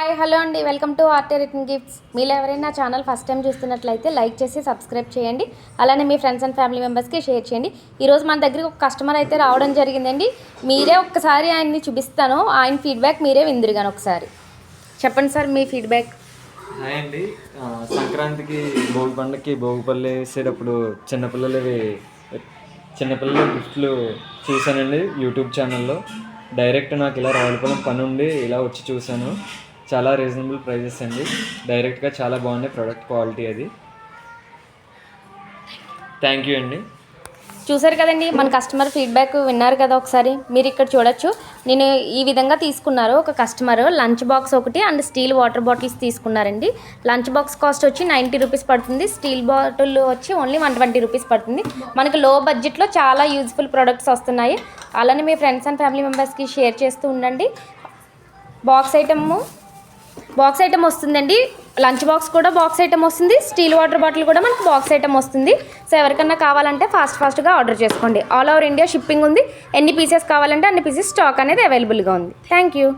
Hi hello అండి, welcome to Aarti return gifts. మీరు ఎవరైనా ఛానల్ ఫస్ట్ టైం చూస్తున్నట్లయితే లైక్ చేసి సబ్స్క్రైబ్ చేయండి. అలానే మీ ఫ్రెండ్స్ అండ్ ఫ్యామిలీ మెంబర్స్కి షేర్ చేయండి. ఈరోజు మన దగ్గరికి ఒక కస్టమర్ అయితే రావడం జరిగిందండి. మీరే ఒక్కసారి ఆయన్ని చూపిస్తాను, ఆయన ఫీడ్బ్యాక్ మీరే విందురుగాను. ఒకసారి చెప్పండి సార్ మీ ఫీడ్బ్యాక్. హాయ్ అండి. సంక్రాంతికి భోగి పండుగకి భోగిపల్లి వేసేటప్పుడు చిన్నపిల్లల గిఫ్ట్లు చూశానండి యూట్యూబ్ ఛానల్లో. డైరెక్ట్ నాకు ఇలా రావులపాలెం పని ఉండి ఇలా వచ్చి చూశాను. చాలా రీజనబుల్ ప్రైజెస్ అండి. డైరెక్ట్గా చాలా బాగున్నాయి ప్రోడక్ట్ క్వాలిటీ. అది థ్యాంక్ యూ అండి. చూసారు కదండి, మన కస్టమర్ ఫీడ్బ్యాక్ విన్నారు కదా. ఒకసారి మీరు ఇక్కడ చూడొచ్చు. నేను ఈ విధంగా తీసుకున్నారు ఒక కస్టమర్. లంచ్ బాక్స్ ఒకటి అండ్ స్టీల్ వాటర్ బాటిల్స్ తీసుకున్నారండి. లంచ్ బాక్స్ కాస్ట్ వచ్చి 90 రూపీస్ పడుతుంది. స్టీల్ బాటిల్ వచ్చి ఓన్లీ 120 రూపీస్ పడుతుంది. మనకి లో బడ్జెట్లో చాలా యూజ్ఫుల్ ప్రొడక్ట్స్ వస్తున్నాయి. అలానే మీ ఫ్రెండ్స్ అండ్ ఫ్యామిలీ మెంబర్స్కి షేర్ చేస్తూ ఉండండి. బాక్స్ ఐటమ్ వస్తుందండి. లంచ్ బాక్స్ కూడా బాక్స్ ఐటమ్ వస్తుంది. స్టీల్ వాటర్ బాటిల్ కూడా మనకు బాక్స్ ఐటమ్ వస్తుంది. సో ఎవరికన్నా కావాలంటే ఫాస్ట్గా ఆర్డర్ చేసుకోండి. ఆల్ ఓవర్ ఇండియా షిప్పింగ్ ఉంది. ఎన్ని పీసెస్ కావాలంటే అన్ని పీసెస్ స్టాక్ అనేది అవైలబుల్గా ఉంది. Thank you.